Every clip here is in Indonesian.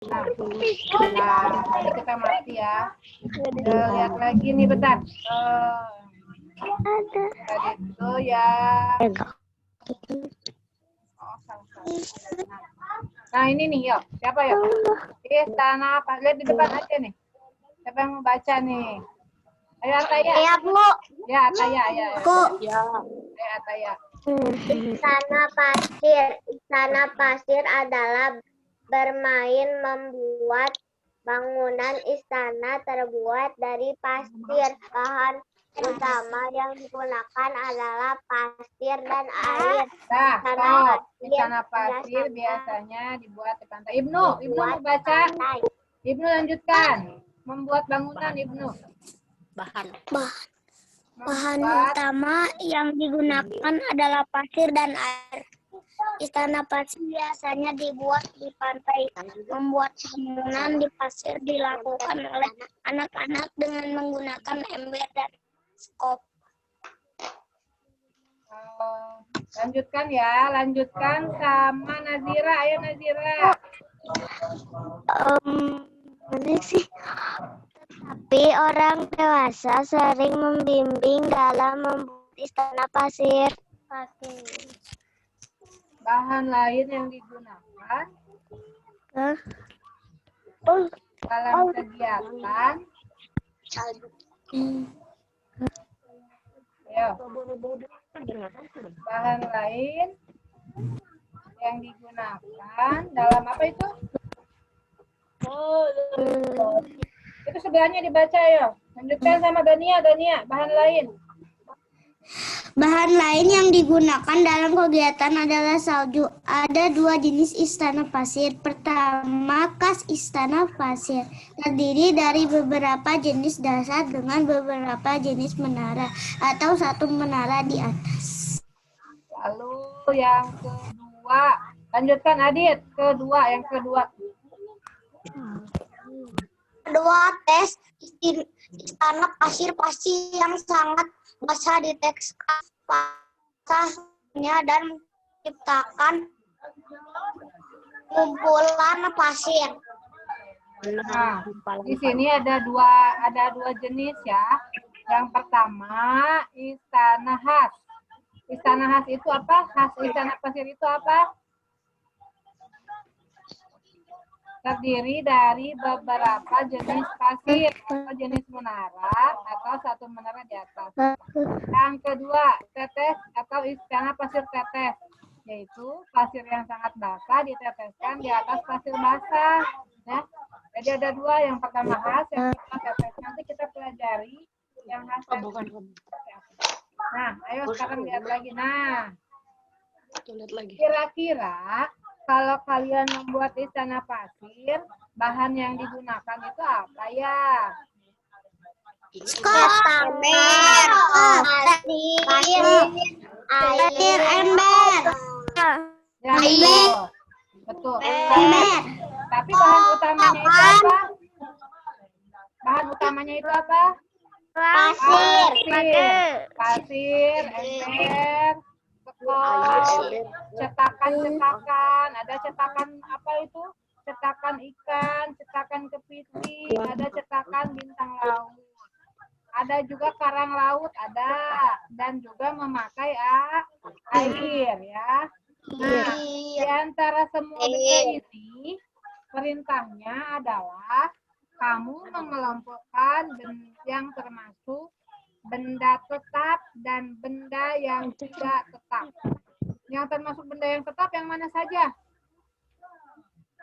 Nah, nanti kita mati ya. Lihat lagi nih bentar. Tadi itu ya. Nah ini nih yuk. Siapa yuk? Istana apa? Lihat di depan aja nih. Siapa yang mau baca nih? Ayo Ataya. Ya, Bu. Ya Ataya ya. Ya. Ayo Ataya. Istana pasir. Istana pasir adalah bermain membuat bangunan istana terbuat dari pasir. Bahan utama yang digunakan adalah pasir dan air. Nah, istana pasir biasanya dibuat di pantai. Ibnu mau baca. Ibnu lanjutkan. Membuat bangunan Ibnu. Bahan utama yang digunakan adalah pasir dan air. Istana pasir biasanya dibuat di pantai. Membuat bangunan di pasir dilakukan oleh anak-anak dengan menggunakan ember dan skop. Lanjutkan ya, lanjutkan sama Nazira. Ayo Nazira. Mana sih? Tapi orang dewasa sering membimbing dalam membuat istana pasir. Bahan lain yang digunakan dalam kegiatan. Ayo. Bahan lain yang digunakan dalam apa itu? Itu sebelahnya dibaca ya. Lanjutkan sama Dania. Bahan lain. Bahan lain yang digunakan dalam kegiatan adalah salju. Ada dua jenis istana pasir. Pertama, kas istana pasir. Terdiri dari beberapa jenis dasar dengan beberapa jenis menara atau satu menara di atas. Lalu yang kedua. Lanjutkan Adit. Yang kedua. Kedua, tes istana pasir yang sangat basah di teks basahnya dan menciptakan kumpulan pasir. Nah, di sini ada dua jenis ya. Yang pertama istana khas. Istana khas itu apa? Khas istana pasir itu apa? Terdiri dari beberapa jenis pasir atau jenis menara atau satu menara di atas. Yang kedua, tetes atau istana pasir tetes, yaitu pasir yang sangat basah diteteskan di atas pasir basah. Ya. Jadi ada dua, yang pertama khas, yang kedua tetes. Nanti kita pelajari yang khas. Nah, ayo sekarang lihat lagi. Nah, kira-kira kalau kalian membuat istana pasir, bahan yang digunakan itu apa ya? Pasir, ember. Ya, betul. Ember. Tapi bahan utamanya itu apa? Bahan utamanya itu apa? Pasir, ember. Cetakan, ada cetakan apa itu? Cetakan ikan, cetakan kepiting, ada cetakan bintang laut. Ada juga karang laut, ada, dan juga memakai air ya. Nah, di antara semua benda ini, perintahnya adalah kamu mengelompokkan yang termasuk benda tetap dan benda yang tidak tetap. Yang termasuk benda yang tetap yang mana saja?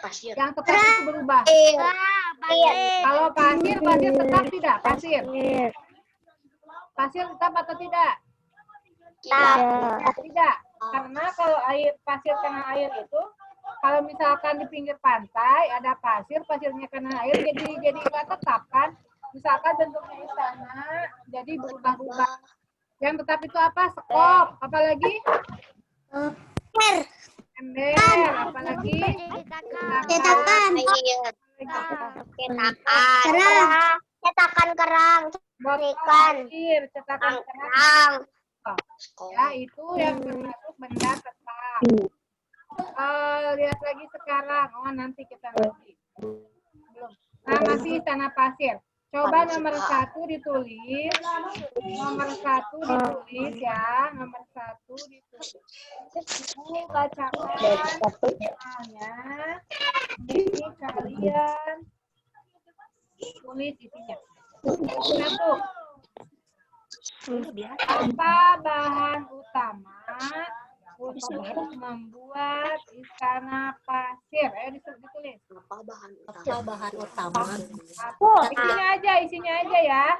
Pasir. Yang tetap itu berubah. Kalau pasir tetap tidak? Pasir tetap atau tidak? Tidak. Karena kalau pasir kena air itu, kalau misalkan di pinggir pantai ada pasirnya kena air jadi nggak tetap kan? Misalkan bentuknya istana, jadi berubah-ubah. Yang tetap itu apa? Sekop. Apalagi? Ember. Apalagi? Cetakan. Cetakan kerang. Cetakan kerang. Ya, itu yang termasuk benda tetap. Lihat lagi sekarang. Oh, nanti kita ngerti. formasi istana pasir. Coba nomor 1 ditulis. Nomor 1 ditulis ya. Nomor 1 ditulis. Ibu bacakan soalnya. Ini kalian tulis isinya. 1. Apa bahan utama untuk membuat istana pasir? Ayo ditulis. Apa bahan utama? Isinya aja ya.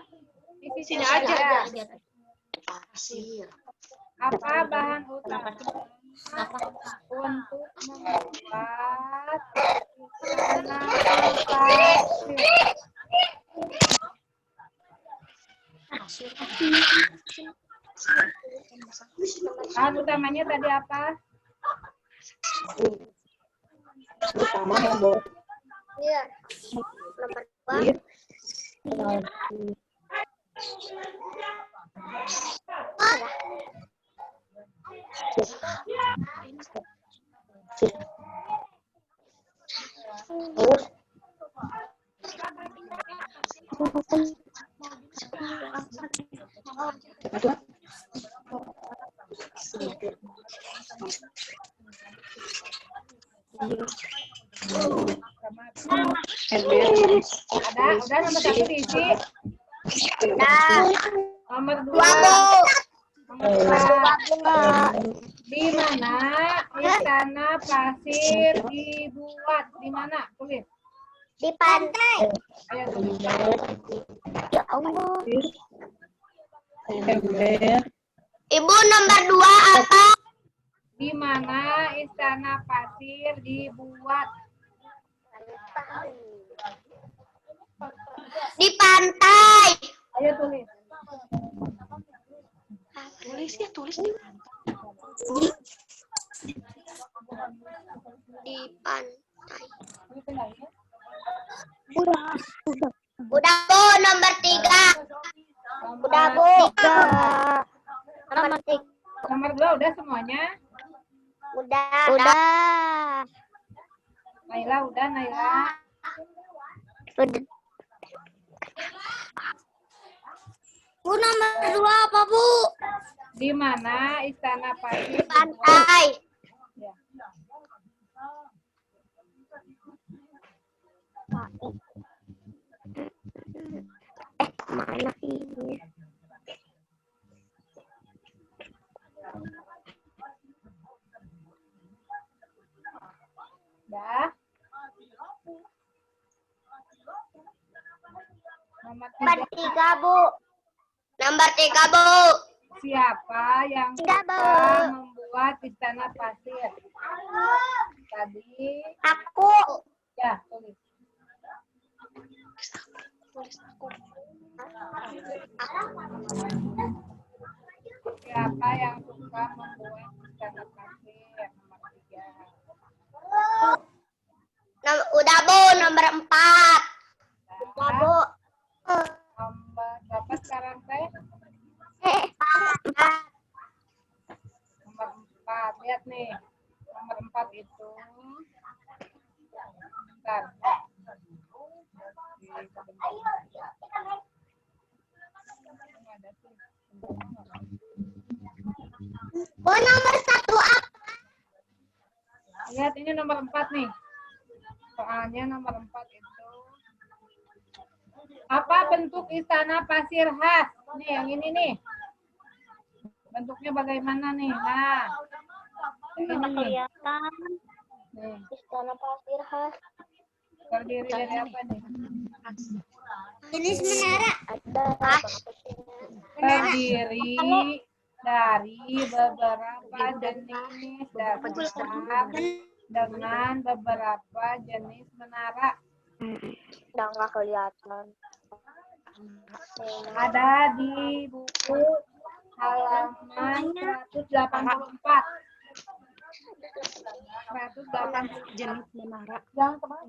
Isinya aja. Pasir. Apa bahan utama untuk membuat istana pasir? Bahan utamanya tadi apa? Iya. Nomor 2. Udah nomor 1 diisi. Nomor 2. Di mana istana pasir dibuat? Di mana? Tulis. Di pantai. Ayo tulis. Ya Allah. Ibu nomor 2 apa? Di mana istana pasir dibuat? Di pantai. Ayo tulis. Tulis Di pantai. Udah Bu, nomor 3. Udah Bu. Nomor 3. Nomor 2 udah semuanya? Udah. Naila udah, Naila. Bu, nomor 2 apa Bu? Di mana istana pasir dibuat? Pantai. Ya. Mana ini? Dah. Nomor 3. Bu. Nomor 3 Bu. Siapa yang Tiga, Bu. suka membuat istana pasir? Tadi. Aku. Ya, tulis. Siapa yang suka membuat istana pasir? Nomor 3. Udah Bu, nomor 4. Udah Bu. Nomor berapa sekarang teh? Nomor 4. Lihat nih. Nomor 4 itu. Bentar. Bu, nomor 1 apa? Lihat ini nomor 4 nih. Soalnya nomor 4 itu. Apa bentuk istana pasir khas? Nih yang ini nih. Bentuknya bagaimana nih? Nah. Ini nih. Kelihatan Nih. istana pasir khas. Terdiri dari apa nih? Jenis menara. Terdiri dari beberapa jenis dasar dengan beberapa jenis menara. Udah nggak kelihatan. Ada di buku halaman 184. 184 jenis menara. Yang kemana?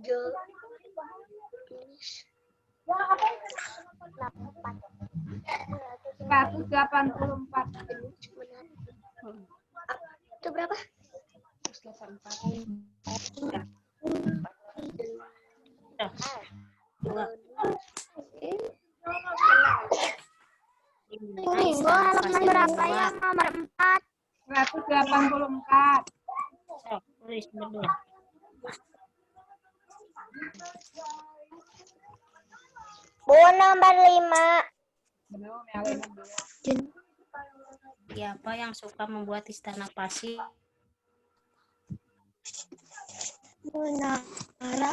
Yang apa? 184. Itu berapa? 184. Ini Bu, halaman berapa yang nomor 4? 184. Sok, tulis berdua. Bu, nomor 5. Belum, yang lain belum. Siapa yang suka membuat istana pasir? Menara.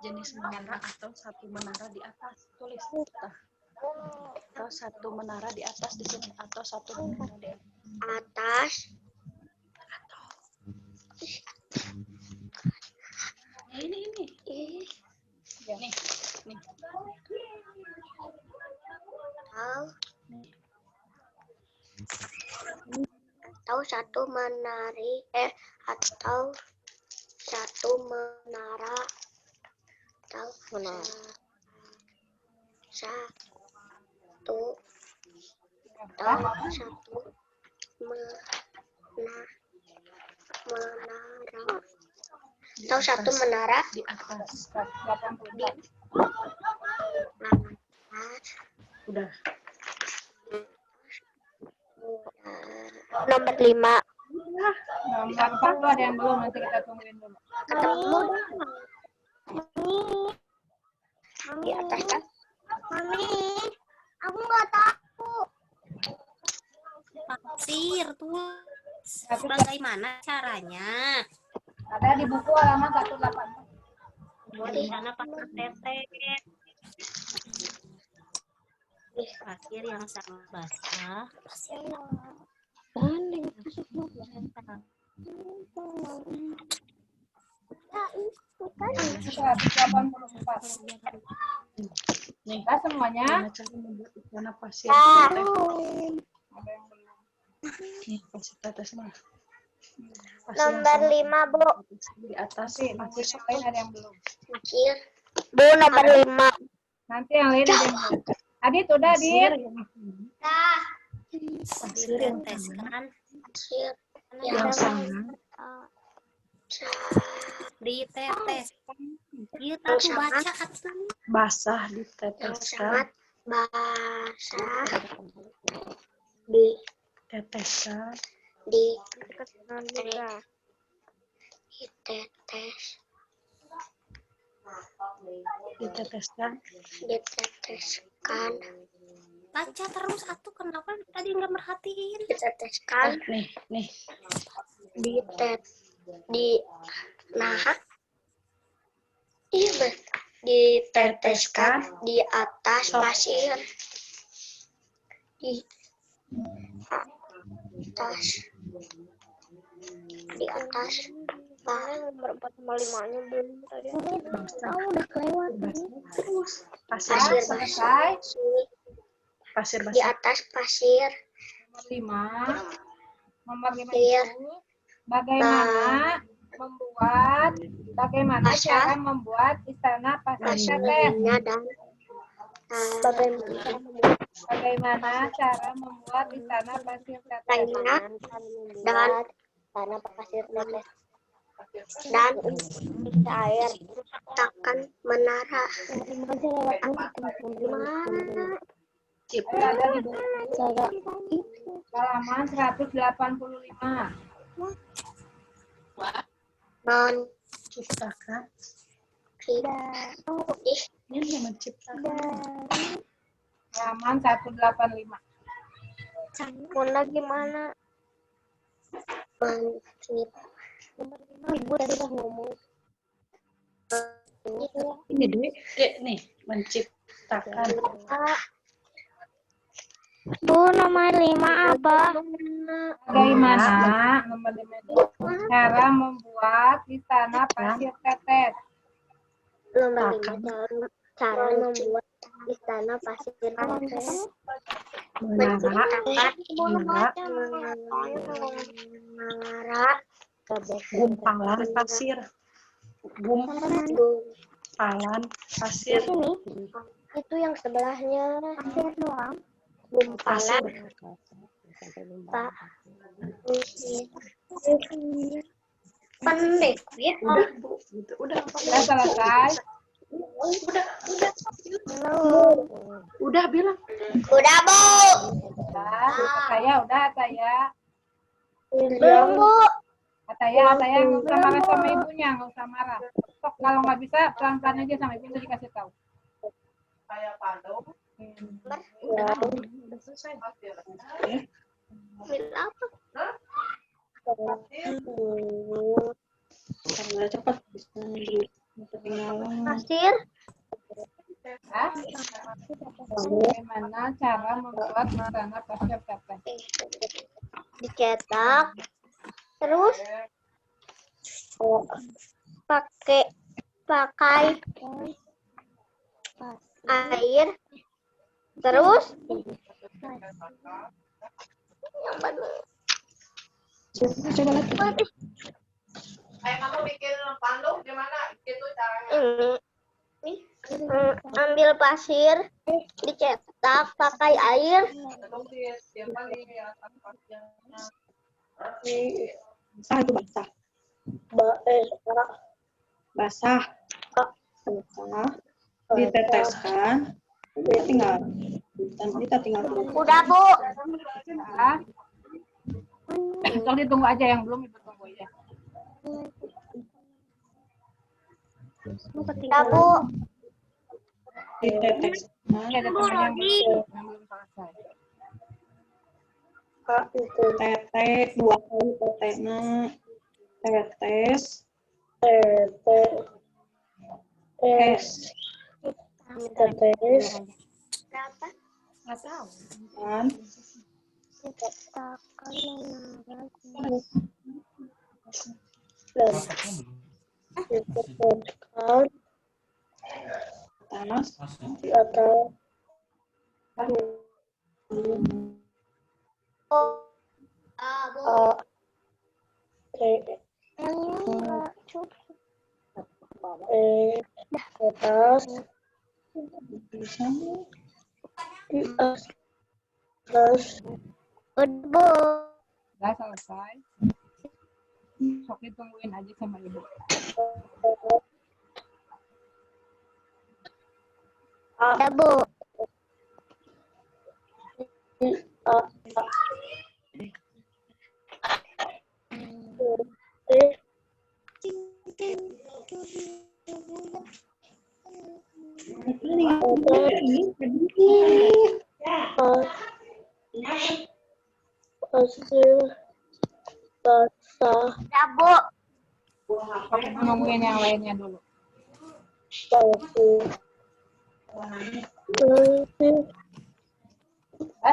Jenis menara atau satu menara di atas. Tulis. Atau satu menara di atas di sini. Atau satu menara di Atas. Ini. Ya. Nih. Atau satu menari atau satu menara atau satu menara atau satu menara di atas. 184. Udah. Nomor 5. Nomor 4 tuh ada yang belum, nanti kita tungguin dulu. Ketemu di atas kan? Mami, aku nggak tahu. Pasir tuh. Bagaimana caranya? Ada di buku halaman 184. Buat istana pasir tetet. Pasir yang sangat basah. Itu 184. Nih. Nah, semuanya Gimana cara membuat istana pasir? ada yang belum. Nih, pasir tetes mah. Nomor 5, Bu. Di atas Nanti yang lain ada yang belum. Pasir. Bu, nomor 5. Nanti yang lain ada yang belum. Adit, udah Adit. Pasir yang Diteteskan. Pasir yang sangat Diteteskan. Kita tuh baca atuh. basah yang diteteskan. sangat basah Teteskan. Diteteskan. Diteteskan Baca terus atuh, kenapa tadi nggak merhatiin? diteteskan Nih. diteteskan di atas pasir di atas nomor 4 sama 5-nya belum tadi. Udah kelewat. Pasir Pasir basah. Selesai. Pasir Di basah. atas pasir Nomor 5 Iya. itu bagaimana cara membuat istana pasir tetet. pasirnya dan Bagaimana cara membuat istana pasir tetet. lainnya dan tanah pasir tetes dan air takkan menara mana Cip. Ada di buku halaman 185. Ciptakan. Ini menciptakan. Halaman 185. Mona gimana? Ibu tadi udah ngomong. Ini Dek, nih menciptakan. Bu, nomor 5 apa? Bagaimana nomor 5 itu cara membuat istana pasir tetet. Nomor 5 cara membuat istana pasir tetes. Menara. Gumpalan pasir. Gumpalan pasir. Ini itu yang sebelahnya pasir doang. Gumpalan Pendek ya. Udah, Bu. Gitu. Udah Udah selesai. Udah bilang. Udah, Bu. Udah Ataya. Belum, Bu. Ataya nggak usah marah sama ibunya, nggak usah marah. Sok kalau nggak bisa pelan-pelan aja sama ibu dikasih tahu. Udah selesai. Ambil apa? Karena cepat bisa ketinggalan. Pasir. Hah? Bagaimana cara membuat istana pasir teteh? Dicetak. Terus pakai air. Terus yang mana? Coba lagi. Kamu bikin panduk gimana? Itu caranya. Ini ambil pasir, dicetak, pakai air. Basah itu basah. Basah. Basah. Diteteskan. Kita tinggal Udah, Bu. Ah, sok ditunggu aja yang belum ibu tunggu ya. Udah, Bu. diteteskan. Ini ada teman yang belum selesai. Tetek 2 kali tetekna. Tetes. Tetes. Berapa? Nggak tahu. Kan. Atas. Udah selesai. Sok ditungguin aja sama ibu. Udah, Bu. Udah, Bu. Sok ibu nungguin yang lainnya dulu.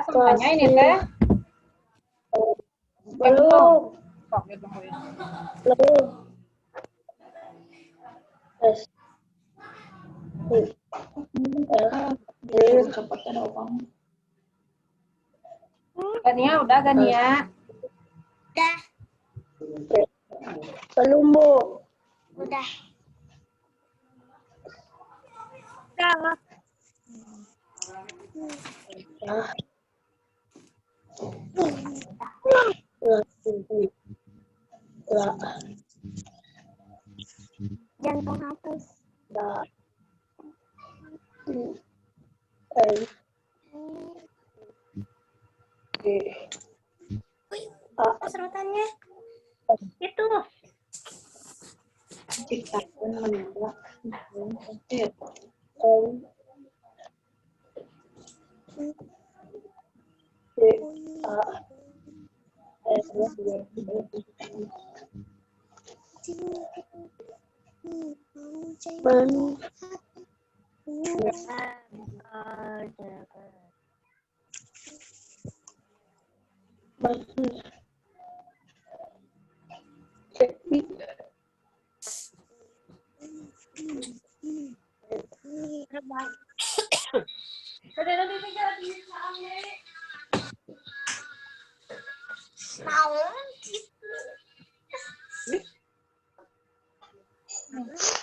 Semuanya ini teh. Belum. Sok ditungguin. Cepat ada opang. Gania udah Gania. Udah. Belum, Bu. Udah. Jangan penghapus. Serutannya itu. Ciptakan menembak.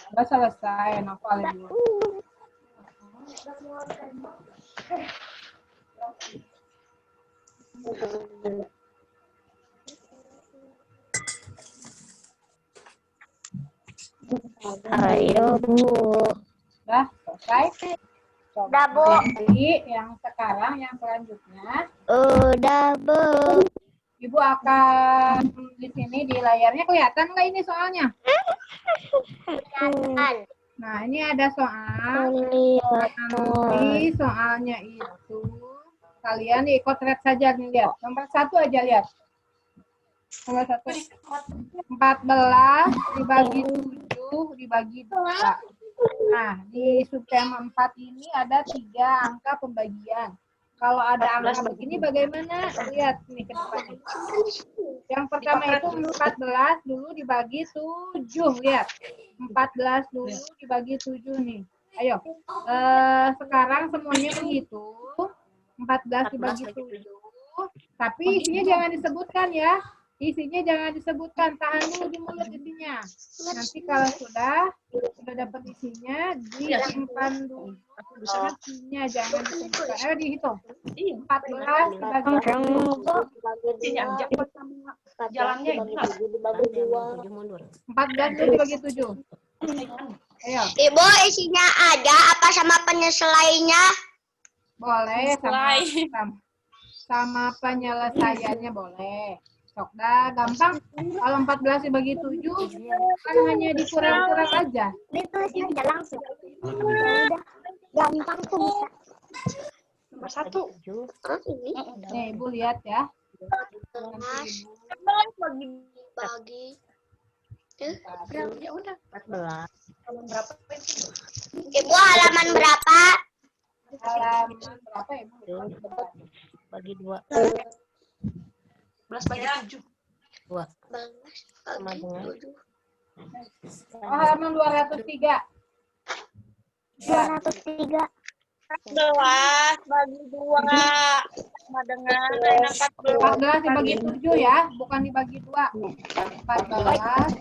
Udah selesai, novel dulu. Ayo, Bu. Udah selesai? Udah, Bu. Jadi yang sekarang, yang selanjutnya, Udah, Bu. Ibu akan di sini di layarnya kelihatan nggak ini soalnya? Nah, ini ada soal. Nanti soalnya itu kalian ikut red saja nih, lihat. Nomor 1 aja lihat. Nomor 1. 14 dibagi 7 dibagi 2. Nah, di subtema 4 ini ada 3 angka pembagian. Kalau ada angka begini bagaimana? Lihat nih ke depannya. Yang pertama itu 14 dulu dibagi 7. Lihat. 14 dulu dibagi 7 nih. Ayo. Sekarang semuanya begitu. 14 dibagi 7. Tapi isinya jangan disebutkan ya. Isinya jangan disebutkan. Tahan dulu di mulut intinya. Nanti kalau sudah dapat isinya, disimpan dulu. Isinya jangan disebutkan. Ayo dihitung. 14 dibagi 7. Jalannya ini 14 dulu dibagi 7. Ayo. Ibu, isinya ada apa sama penyesuaiannya? Boleh sama penyelesaiannya boleh. Sok dah gampang. Kalau 14 dibagi 7 kan hanya dikurang-kurang aja. Ditulisnya aja langsung. Udah. Gampang tuh bisa. nomor 1. Nih, Ibu lihat ya. Bagi. Ya udah. 14. Berapa? Ibu, halaman berapa? Halaman berapa ya, Ibu? Bagi 2. 11 bagi 7. 2. Sama dengan Halaman 203. 203. 11 bagi 2 sama dengan 14 dibagi 7 ya, bukan dibagi 2. 14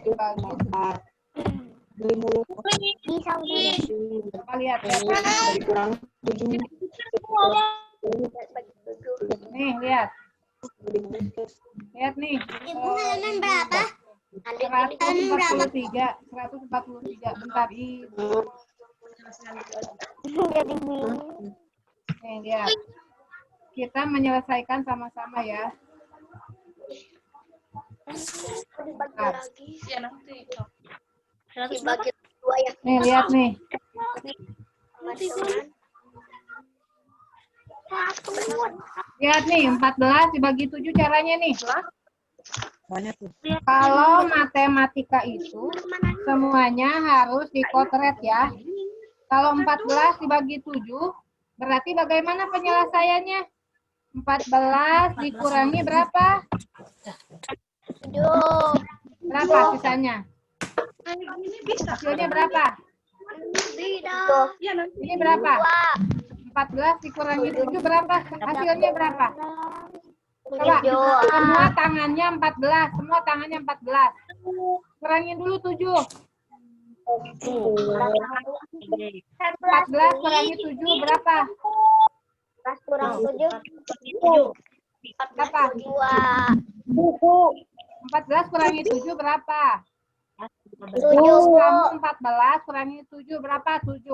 dibagi 7. Bisa udah. Coba lihat ya. Kurang 7. Nih, lihat. Lihat nih. Ibu halaman berapa? 143. 143. Bentar, Ibu. Jadi bingung. Nih, lihat. Kita menyelesaikan sama-sama ya. Bentar. Ya nanti. dibagi 2 ya. Nih, lihat nih. Lihat nih, 14 dibagi 7 caranya nih. Kalau matematika itu semuanya harus dikotret ya. Kalau 14 dibagi 7, berarti bagaimana penyelesaiannya? 14 dikurangi berapa? 7. Berapa sisanya? Ini bisa. Hasilnya berapa? Ya nanti. Ini berapa? 14 dikurangi 7 berapa? Hasilnya berapa? Coba, semua tangannya 14. Semua tangannya 14. Kurangin dulu 7. 14 kurangi 7 berapa? 14 kurang 7. Berapa? 14 kurangi 7 berapa? 7. Kamu 14 kurangi 7 berapa? 7.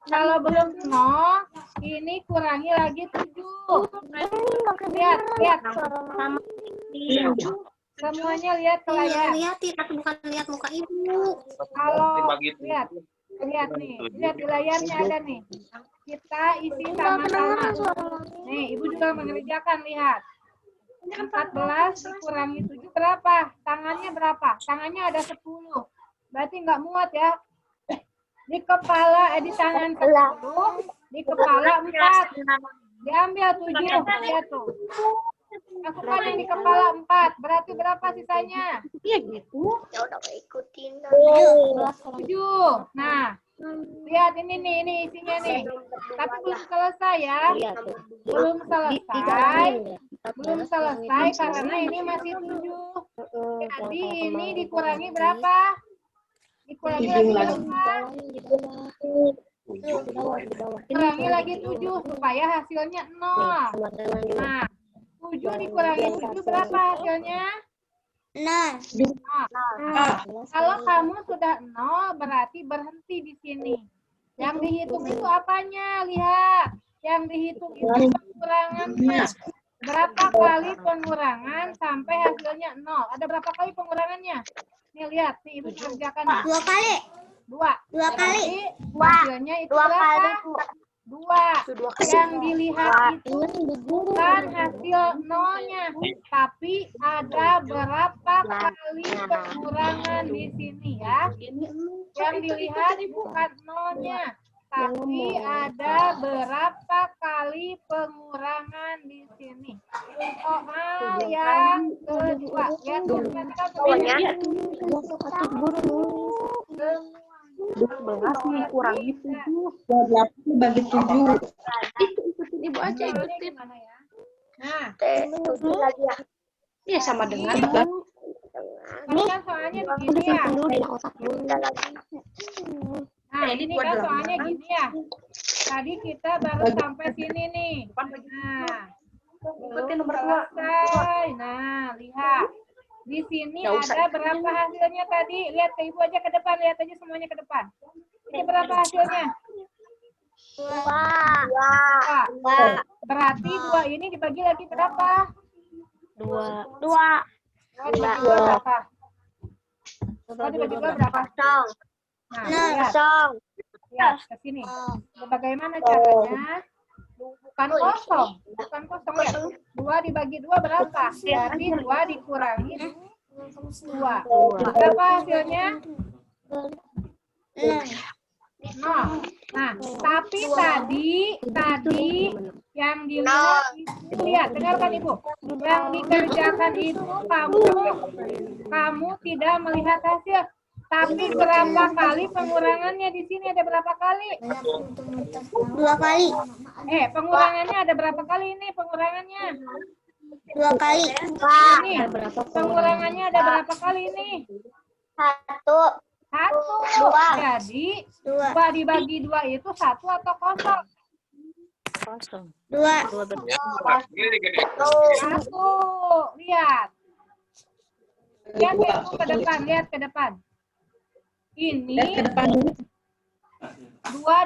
Kalau belum 0, ini kurangi lagi 7. Lihat, lihat. Semuanya lihat ke layar. Bukan lihat muka ibu. Kalau lihat, lihat nih, lihat di layarnya ada nih. Kita isi sama-sama. Nih, Ibu juga mengerjakan, lihat. 14 dikurangi 7 berapa? Tangannya berapa? Tangannya ada 10. Berarti nggak muat ya. Di kepala, di tangan 10, di kepala 4. Diambil 7, lihat tuh. Masukkan yang di kepala 4. Berarti berapa sisanya? Iya gitu. Ya udah ikutin. 7. Nah, lihat ini nih, ini isinya nih. Tapi belum selesai ya. Belum selesai. Belum selesai karena ini masih 7. Jadi ini dikurangi berapa? Dikurangi lagi berapa? Kurangi lagi 7 supaya hasilnya 0. Nah, 7 dikurangi 7 berapa hasilnya? Nol. Nah, kalau kamu sudah 0 berarti berhenti di sini. Yang dihitung itu apanya? Lihat. Yang dihitung itu pengurangannya. Berapa kali pengurangan sampai hasilnya 0? Ada berapa kali pengurangannya? Nih lihat, nih Ibu kerjakan. 2 kali. 2. 2 kali. Hasilnya itu berapa? 2. Yang dilihat itu bukan hasil 0-nya, tapi ada berapa kali pengurangan di sini ya. Yang dilihat bukan 0-nya, tapi ada berapa kali pengurangan di sini. Soal yang kedua. Lihat kita semuanya. 12 dikurangi 7. 28 bagi 7. Ikutin ibu aja, ikutin. Nah, Iya sama dengan ini kan soalnya begini ya. Nah, ini kan soalnya gini ya. Tadi kita baru sampai sini nih. Nah, ikutin nomor 2. selesai. Nah, lihat. Di sini ada berapa hasilnya tadi? Lihat ke Ibu aja ke depan. Lihat aja semuanya ke depan. Ini berapa hasilnya? 2. Berarti 2 ini dibagi lagi berapa? 2. Oh, dibagi 2 berapa? Oh, dibagi 2 berapa? Nah, lihat ke sini. Bagaimana caranya? Bukan kosong ya. 2 dibagi 2 berapa? Berarti 2 dikurangi 2. Berapa hasilnya? 0. Nah, tapi tadi yang dilihat itu, lihat, dengarkan Ibu. Yang dikerjakan itu kamu tidak melihat hasil. Tapi berapa kali pengurangannya di sini? Ada berapa kali? 2 kali. Pengurangannya ada berapa kali ini? Pengurangannya 2 kali. ini. Pengurangannya ada berapa kali ini? 1. Jadi 2 dibagi 2 itu 1 atau kosong? 2. 1. Lihat. Lihat ke depan, lihat ke depan. Ini 2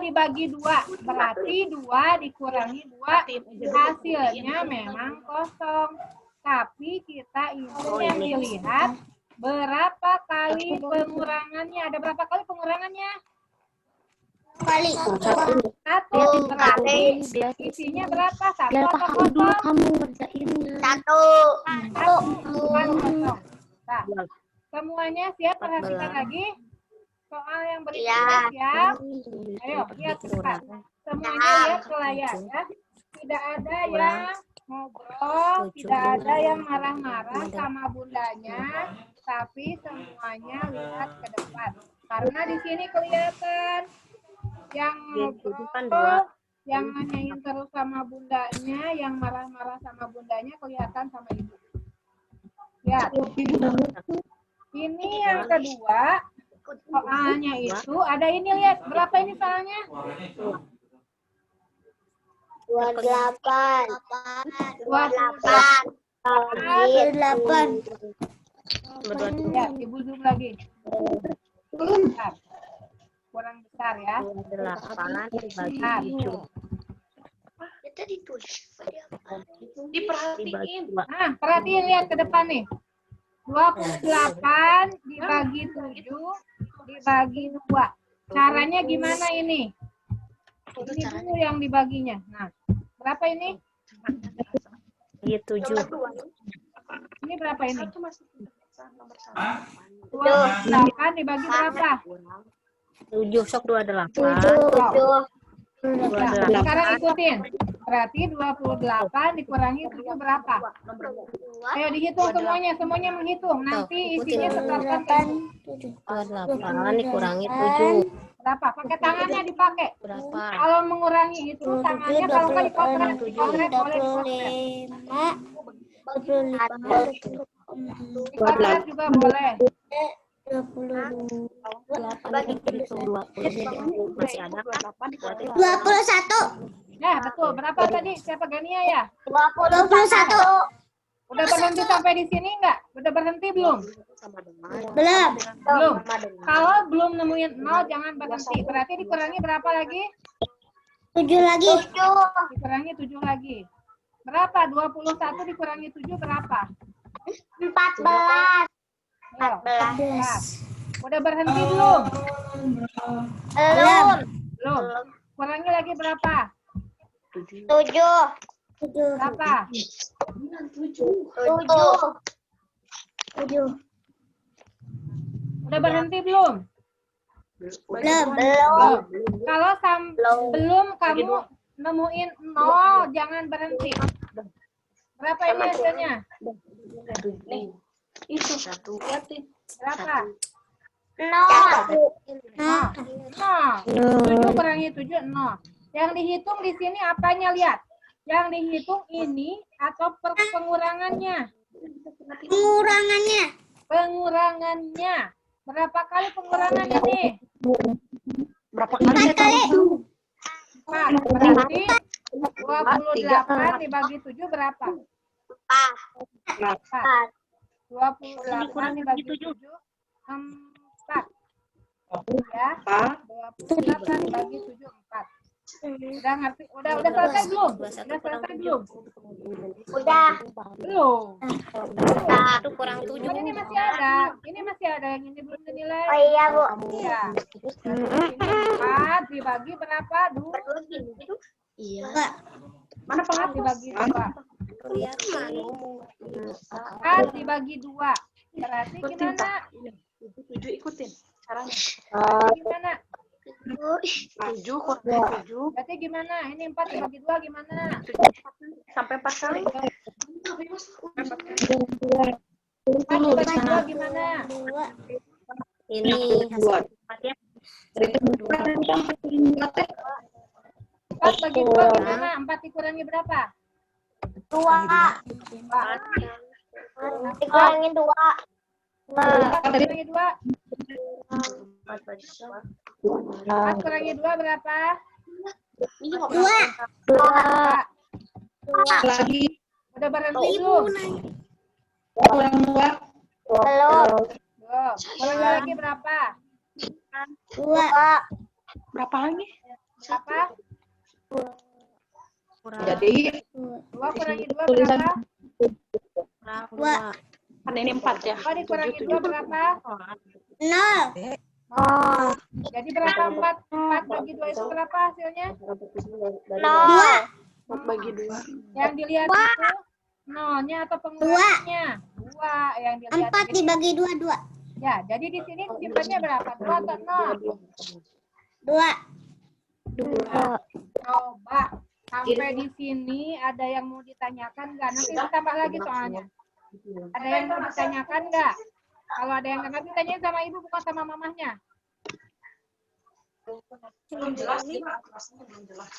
dibagi 2, berarti 2 dikurangi 2, hasilnya memang kosong. Tapi kita ini yang dilihat berapa kali pengurangannya. Ada berapa kali pengurangannya? Kali. 1. Berarti isinya berapa? 1 atau kosong? 1. Nah, semuanya siap? Perhatikan lagi. Soal yang berikutnya siap? Ayo, lihat cepat. Semuanya lihat ke layar ya. Tidak ada yang ngobrol, tidak ada yang marah-marah sama bundanya, tapi semuanya lihat ke depan. Karena di sini kelihatan yang ngobrol, yang nanyain terus sama bundanya, yang marah-marah sama bundanya kelihatan sama ibu. Ya. Ini yang kedua. Soalnya itu ada ini, lihat berapa ini soalnya? 28. 28. Ya, Ibu zoom lagi. Bentar. Kurang besar ya. 8 dibagi 7. Diperhatiin. Nah, perhatiin, lihat ke depan nih. 28 dibagi 7 dibagi 2. Caranya gimana ini? Ini dulu yang dibaginya. Nah, berapa ini? 7. Ini berapa ini? 28 dibagi berapa? 7 sok 28. 7. Nah, sekarang ikutin. Berarti 28 dikurangi 7 berapa? Ayo dihitung semuanya. Semuanya menghitung. Nanti isinya setelahkan 28 dikurangi 7. berapa? Pakai tangannya dipakai. Berapa? Kalau mengurangi itu tangannya kalau nggak dipotret. Dipotret boleh dipotret. Dipotret juga boleh. 21. Nah, betul. Berapa tadi? Siapa Gania ya? 21. Udah berhenti sampai di sini enggak? Udah berhenti belum? Belum. Belum. Kalau belum nemuin 0 jangan berhenti. Berarti dikurangi berapa lagi? 7 lagi. Dikurangi 7 lagi. Berapa? 21 dikurangi 7 berapa? 14. Ayo, 14. udah berhenti belum? Belum. Belum. Kurangi lagi berapa? 7. Berapa? 7. Udah berhenti belum? Belum. Belum. Kalau belum kamu nemuin 0, jangan berhenti. Berapa ini hasilnya? Itu satu. Berapa? 0. 0. 7 kurangi 7, 0. Yang dihitung di sini apanya, lihat. Yang dihitung ini atau pengurangannya? Pengurangannya. Berapa kali pengurangan ini? Berapa kali? 4 kali. 4. Berarti 28 dibagi 7 berapa? 4. 28 dibagi 7, 4. Ya, 28 dibagi 7, 4. Udah ngerti? Udah selesai belum? Udah selesai belum? Udah. Belum. Itu kurang 7. Kan ini masih ada. Ini masih ada yang ini belum dinilai. Oh iya, Bu. Iya. Ini 4 dibagi berapa? 2. Iya. Mana 4 dibagi 2? 4 dibagi 2. Berarti gimana? 7 ikutin caranya. Gimana? 7 kurang 7. Berarti gimana? Ini 4 dibagi 2 gimana? Sampai 4 kali. 4 dibagi 2 gimana? Ini hasil 4 ya. 4 bagi 2 gimana? 4 dikurangi berapa? 2. Dikurangin 2. 4 kurangi 2. 4 kurangi 2 berapa? 2. 2. Lagi Udah berhenti belum? kurang 2. Belum. Belum. Kurangi lagi berapa? 2. Berapa lagi? Berapa? Jadi 2 kurangi 2 berapa? 2. Kan ini 4 ya. 2 dikurangi 2 berapa? 0. Oh. Jadi berapa 4 bagi 2 itu berapa hasilnya? 0. 4 bagi 2. Yang dilihat itu nolnya atau pengurangannya? 2 yang dilihat. 4 dibagi 2, 2. Ya, jadi di sini simpannya berapa? 2 atau 0? 2. Coba sampai di sini ada yang mau ditanyakan nggak? Nanti ditambah lagi soalnya. Ada yang mau ditanyakan nggak? Kalau ada yang nggak ngerti, tanyain sama ibu bukan sama mamahnya. Belum jelas nih, Pak. Belum jelas.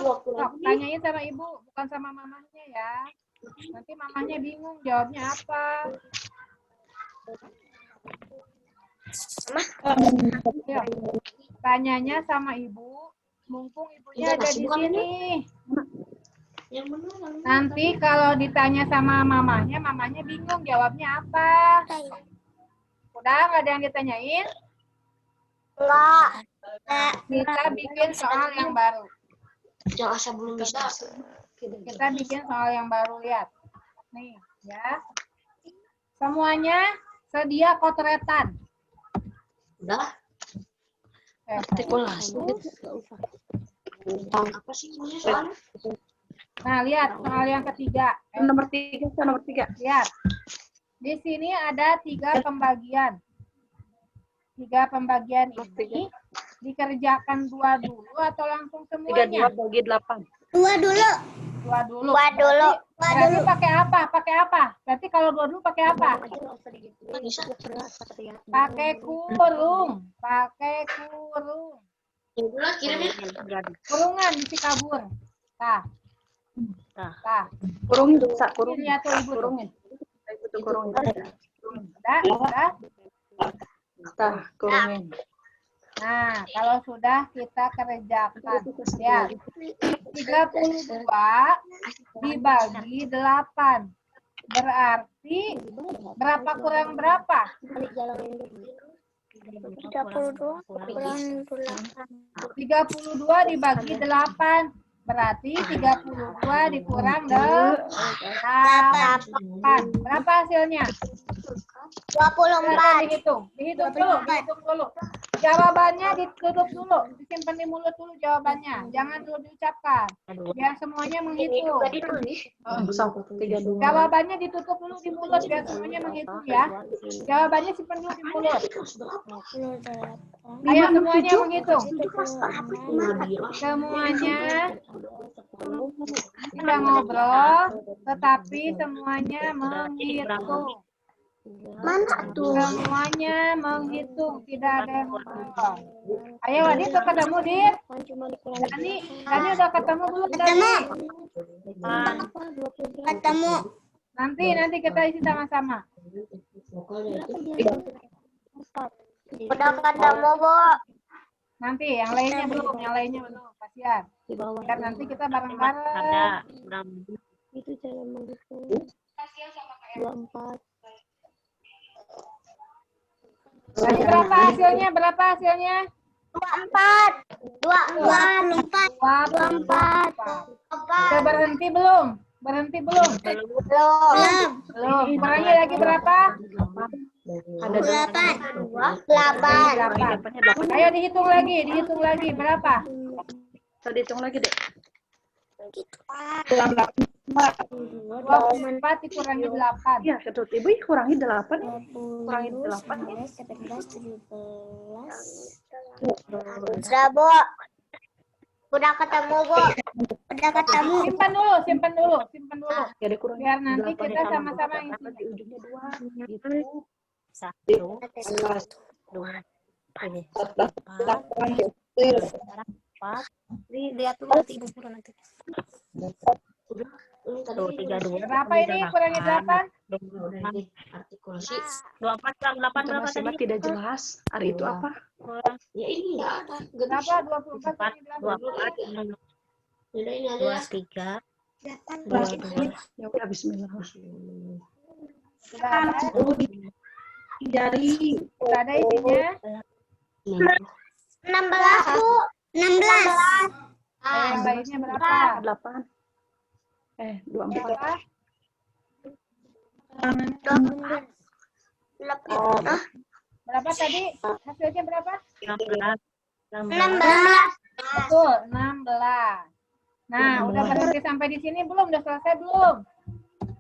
Sok, tanyain sama ibu bukan sama mamahnya ya. Nanti mamahnya bingung jawabnya apa. Yuk, tanyanya sama ibu, mumpung ibunya ada di sini. Nanti kalau ditanya sama mamahnya, mamahnya bingung jawabnya apa. Udah nggak ada yang ditanyain? Enggak. Kita bikin soal yang baru. Jangan saya belum bisa. Kita bikin soal yang baru, lihat. Nih, ya. Semuanya sedia kotoretan. Udah. Artikulasi. Apa sih soalnya? Nah, lihat soal yang ketiga. Nomor 3, nomor 3. Lihat. Di sini ada 3 pembagian. 3 pembagian ini dikerjakan 2 dulu atau langsung semuanya? 32 bagi 8. 2 dulu. 2 dulu. 2 dulu. Berarti pakai apa? Pakai apa? Berarti kalau 2 dulu pakai apa? Pakai kurung. Pakai kurung. Kurungan mesti kabur. Tah. Tah. Kurungin bisa, kurungin. Lihat tuh ibu tuh. Kurungin. Itu kurungin. Udah, udah. Tah, kurungin. Nah, kalau sudah kita kerjakan. Ya, 32 dibagi 8. Berarti berapa kurang berapa? 32 kurang 32 dibagi 8. Berarti 32 dikurang 8. Berapa hasilnya? 24. Dihitung dulu. Jawabannya ditutup dulu, disimpan di mulut dulu jawabannya. Jangan dulu diucapkan. Biar semuanya menghitung. Jawabannya ditutup dulu di mulut biar semuanya menghitung ya. Jawabannya simpan dulu di mulut. Ayo semuanya menghitung. Semuanya tidak ngobrol, tetapi semuanya menghitung. Mana tuh? Semuanya menghitung, tidak ada yang ngobrol. Ayo, Adit udah ketemu, Dit? Dani udah ketemu belum? Dani? Ketemu. Nanti kita isi sama-sama. Udah ketemu, Bu. Nanti yang lainnya belum. Kasihan. Dan nanti kita bareng-bareng. Itu cara menghitung. 24. Berapa hasilnya? 24. 24. Udah berhenti belum? Belum. Kurangi lagi berapa? 8. Ayo dihitung lagi. Berapa? Bisa dihitung lagi, Dek. 24 dikurangi 8. Iya, ketut Ibu kurangi 8. Kurangi 8. 17. Udah, Bu. Udah ketemu, Bu. Udah ketemu. Simpan dulu. Ya, dikurangi Biar nanti 8 kita sama-sama di isi. ujungnya 2 gitu. 4. Lihat dulu nanti Ibu guru nanti. Tuh, 32. Berapa ini kurangi 8? 24 kurang 8 berapa Masih tadi? tidak jelas. Hari itu apa? Berapa? 24 kurangi 8. 23. 22. Ya udah bismillah. Sudah ada? Jari. Sudah ada isinya? 16, Bu. 16. Yang lainnya berapa? 8. 24. Berapa? Berapa tadi? Hasilnya berapa? 16. Betul, 16. Nah, udah berhenti sampai di sini belum? Udah selesai belum?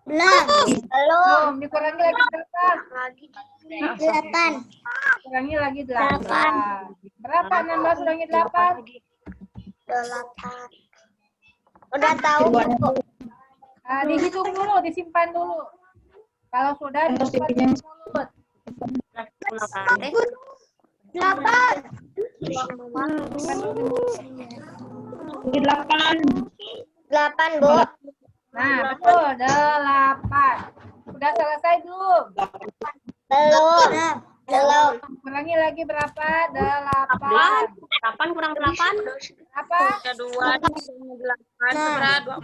Belum. Dikurangi lagi berapa? 8. Kurangi lagi 8. Berapa 16 kurangi 8? 8. Udah tahu, Bu. Dihitung dulu, disimpan dulu. Kalau sudah disimpan di mulut. 8. 8, Bu. Nah, betul, 8. Sudah selesai belum? Belum. Kurangi lagi berapa? 8. 8 kurang 8. Apa? 2 8 sebelah 2.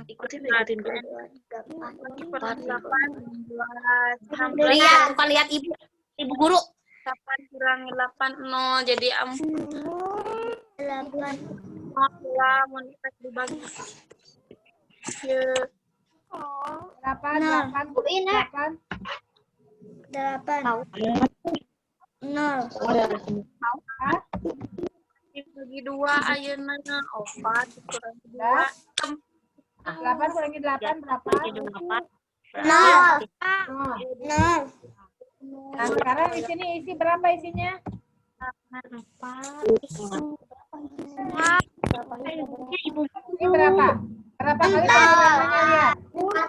Lihat Ibu guru. 8 kurangi 8 0 jadi 8. mau dibagi. Berapa? 8. 0. Dibagi 2 ayeuna 4 kurangi 2. 8 kurangi 8 berapa? 0. Nah, sekarang di sini isi berapa isinya? 4. Ini berapa? Berapa kali pengurangannya, lihat?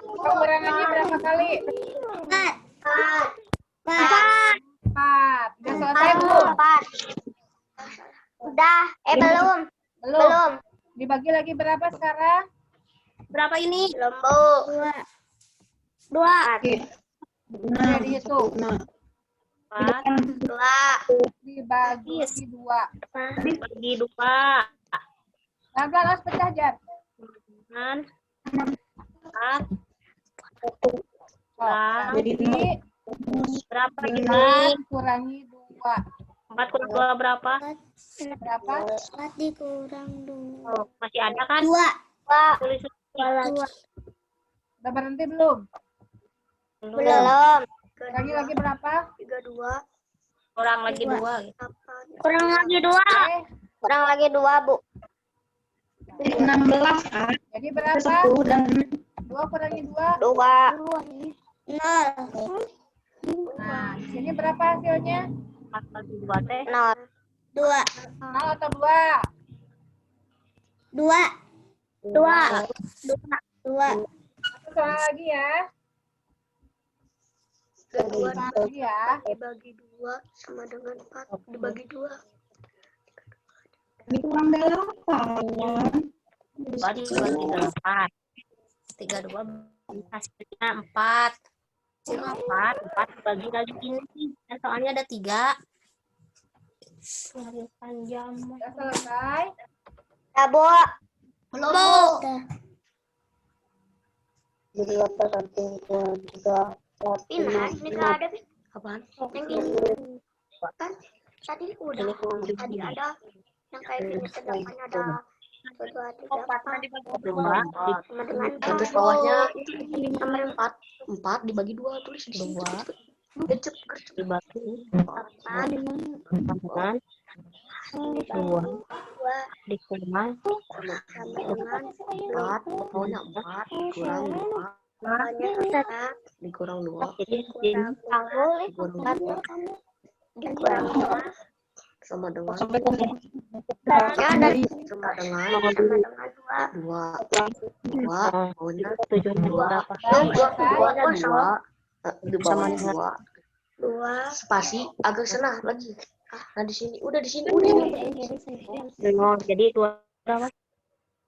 Pengurangannya berapa kali? 4. Udah selesai belum? 4. Udah. Belum. Belum. Dibagi lagi berapa sekarang? Berapa ini? Belum, Bu. 2. Udah dihitung. Dibagi 2. Bagi 2. Pelan-pelan harus pecah, Jar. Kan? 4. Jadi Berapa 4 ini? kurangi 2. 4 kurang 2 berapa? Berapa? 4 dikurang 2. Oh, masih ada kan? 2. Tulis Udah berhenti belum? Belum. Kurangi lagi berapa? 32. Kurang lagi 2. Kurang lagi 2. Oke. Kurang lagi 2, Bu. 16 kan? Jadi berapa? 1 dan 2 kurangi 2. 2. 0. Nah, di sini berapa hasilnya? 4 bagi 2 teh. 0. 2. 0 atau 2? 2. 2. 2. Satu soal lagi ya. Soal lagi ya. Dibagi 2 sama dengan 4 dibagi 2. dikurang 8. 2 dibagi 8. 32 hasilnya 4. 4 dibagi lagi ini. Dan soalnya ada 3. Panjang. Sudah selesai. Ya, Bu. Belum, Bu. Jadi apa samping 3 Ini nggak ada, Bin. Apaan? Yang ini. Kan tadi udah. Tadi ada yang kayak gini terdepannya ada 1, 2, 3, 4. Sama dengan Terus bawahnya nomor 4 dibagi 2 tulis di sini. 2 dibagi 4 dengan 2 dikurang sama dengan 4 pokoknya 4 kurang 4 dikurang 2 dikurang 4 dikurang 2 sama dengan sampai ke sama dengan 2 pokoknya 2 sama 2 spasi agak senah lagi. Nah di sini udah jadi 2 berapa?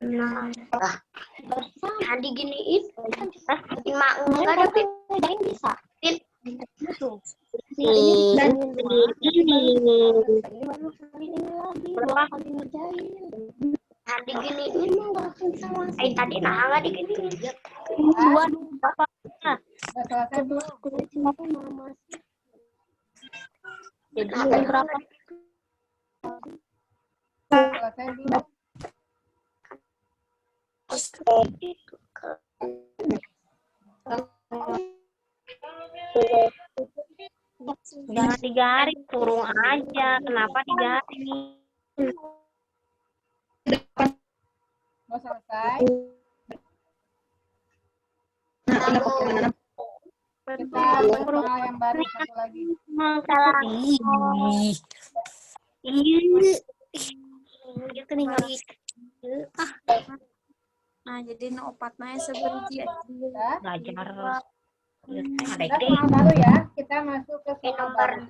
nah diginiin mak enggak ada bisa Ini berapa? nah diginiin tadi nah enggak diginiin 2 berapa? Sudah selesai belum? Jadi berapa? Selesai belum? Jangan digaris, kurung aja. Kenapa digaris? Mau selesai? Kita soal yang baru satu lagi. Gitu nih kali. Nah, jadi no opatnya seperti Sudah? Belajar. Kita soal baru ya. Kita masuk ke soal nomor baru.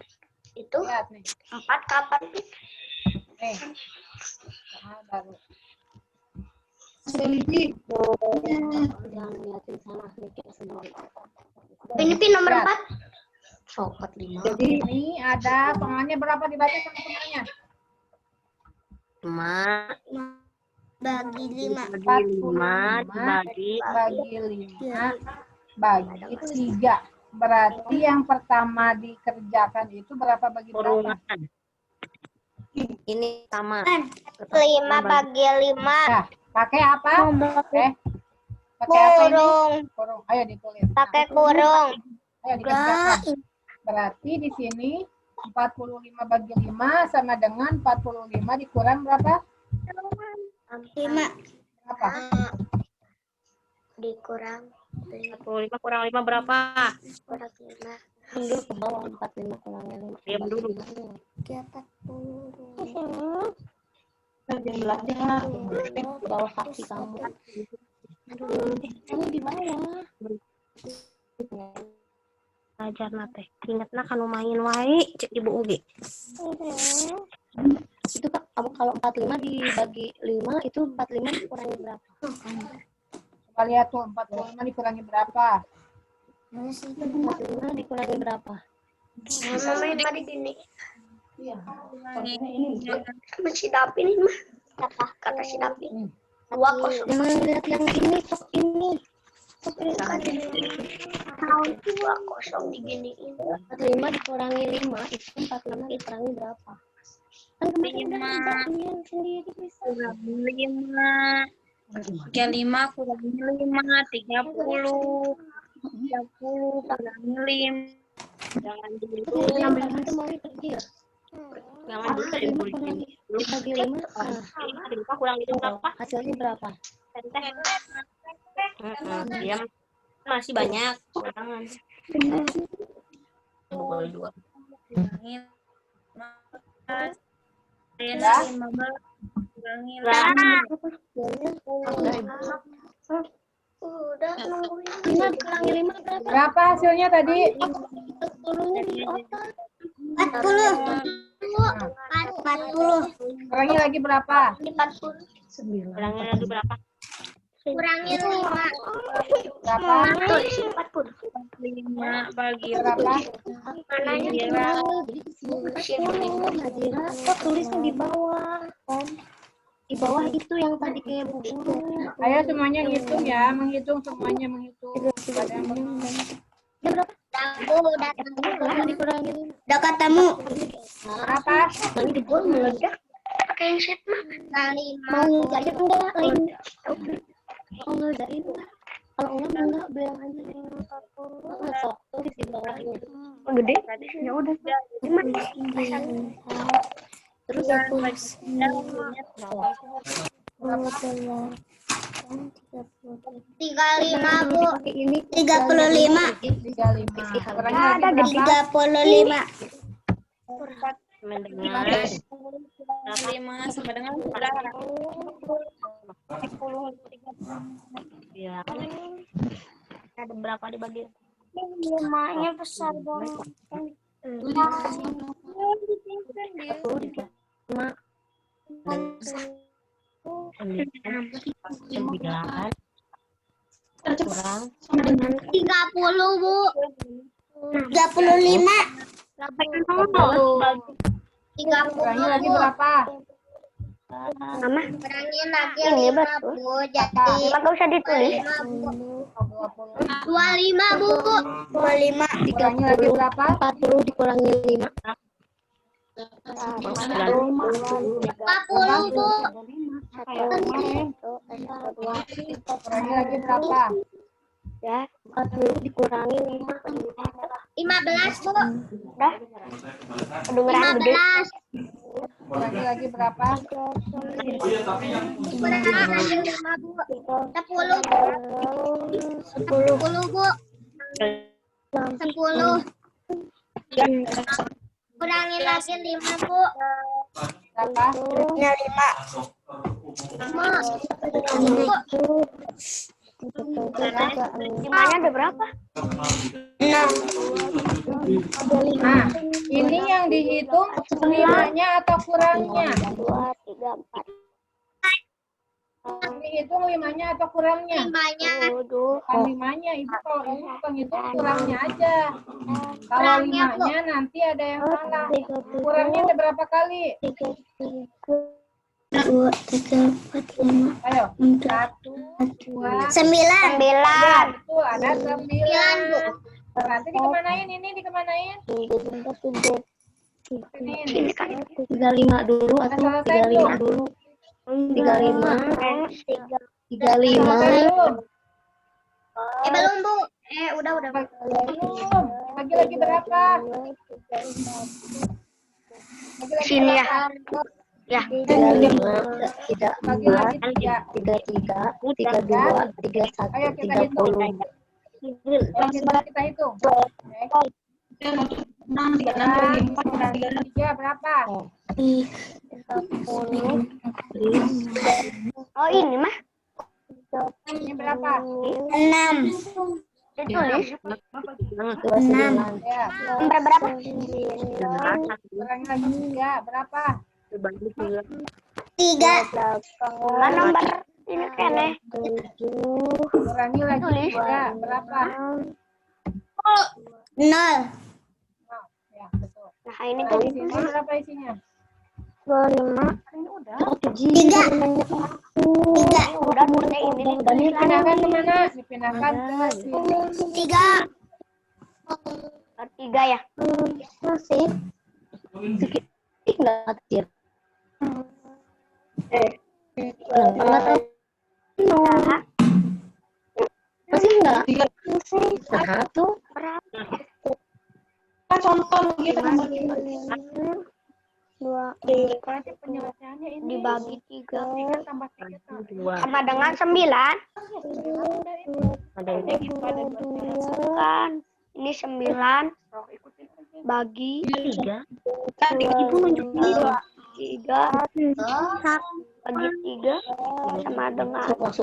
itu Lihat nih. 4 kapan Nih. Soal baru. ini pin nomor Lihat. 4 Sobat 5. Jadi ini ada soalnya berapa dibaca sama temannya? 5 bagi 5 dibagi bagi 5 bagi 3. Berarti yang pertama dikerjakan itu berapa bagi berapa? kurungan. Ini sama. 5 bagi 5 Nah, pakai apa? Pakai apa ini? kurung Kurung. Ayo ditulis. Nah, pakai kurung ayo dikerjakan. Berarti di sini 45 bagi 5 sama dengan 45 dikurang berapa? 5 Apa? dikurang 45 kurang 5 berapa? kurang 5 Mundur ke bawah 45 kurang 5. Diam dulu. 40 Yang belajar Bawah kaki kamu. kamu di bawah. Ajar nate. Ingatna kanu main wae cek Ibu Ugi. Itu Kak, kamu kalau 45 dibagi 5 itu 45 dikurangi berapa? Coba lihat tuh 45 dikurangi berapa? 45 dikurangi berapa? Mama main tadi gini. Kurangi Sama si Dapi nih mah. Kata si Dapi. 2-0. Emang lihat yang ini kok ini. Kan tahun 2-0 diginiin. 5 dikurangi 5 itu 45 dikurangi berapa? Kan kemarin udah 5 dibagiin sendiri bisa. kurangi 5. 35 kurangi 5. 30. 30 kurangi 5. Jangan dulu. Yang belakang itu mau kecil. Jangan dulu tadi Dibagi 5 kurang itu berapa? hasilnya berapa? Dia masih banyak. Kurangan. Boleh 2. Kurangi 15. 15 kurangi 5. Udah nungguin. 5 dikurangi 5 berapa? Berapa hasilnya tadi? 40-nya di otak. 40. Kurangi lagi berapa? 40. Kurangi lagi berapa? Kurangi 5. Berapa? Tulis 40. 5 bagi Berapa? Mananya 10. Nadira, kok tulisnya di bawah kan? Di bawah itu yang tadi kayak bu guru. Ayo semuanya ngitung ya, menghitung semuanya menghitung. Ada yang Udah dikurangin. Udah ketemu. berapa? Nanti dibuang meledak. Pakai yang set mah. Mau ngerjain enggak? Mau ngerjain enggak? Kalau enggak bilang aja yang 40. Sok tulis di bawahnya. Gede. Ya udah. Terus tulis 35 Bu. 35. 35. Kurangi lagi berapa? 35. Mendengar. 5 sama dengan 10. Ya. Ada berapa dibagi? 5-nya besar banget. 9 kurang 30 Bu. 35. 30. Kurangi lagi berapa? Mama Kurangin lagi 5 Bu. Jadi nggak usah ditulis 25 Bu. 25. Kurangi lagi berapa? 40 dikurangi 5. 40 Bu. Kurangi lagi berapa? Ya, 40 dikurangi 5. 15 Bu. udah kedengeran gede 15. Kurangi lagi berapa? Kurangi lagi 5 Bu. 10 Bu. 10 Bu. 10. Kurangi lagi 5 Bu. Berapa? 5-nya ada berapa? 6. Nah, ini yang dihitung 5-nya atau kurangnya? 2, 3, 4. Yang dihitung 5-nya atau kurangnya? 5-nya. Bukan 5-nya, Ibu kalau ini bukan hitung kurangnya aja. Kalau 5-nya nanti ada yang salah. Kurangnya ada berapa kali? 2, 3, 4, 5. Ayo. 1, 2, 9. Tuh ada 9. Berarti dikemanain ini? Dikemanain? Ini. 35 dulu atau Udah selesai 35 dulu. 35. 35. Belum. Belum Bu. Udah. Belum. Bagi lagi berapa? Bagi lagi Sini ya. berapa? Ya. 35, 34, Bagi lagi 33, 3. 32, 31, Ayo kita hitung. 30. Kita hitung. Oke. 3 berapa? Oh ini mah Ini berapa? 6. ditulis 6. Ya. nomor berapa? Kurangi lagi 3 berapa? 3. Enggak nomor ini kene. Kurangi lagi 3 berapa? 0. Ah, ini Nah, tadi di sini berapa isinya? 25. Ini udah. Tiga. Udah bunda ini ditulis lagi. Dipindahkan kemana? Dipindahkan ke sini. Tiga. Tiga ya. Masih. Enggak kecil. Masih enggak? Satu. Contoh gitu. Dua. Berarti penyelesaiannya ini Dibagi tiga. 3 tambah 3 Sama dengan 9. Kan. Ini 9 bagi 3. Ibu nunjukin itu. 3 bagi 3 sama dengan 3.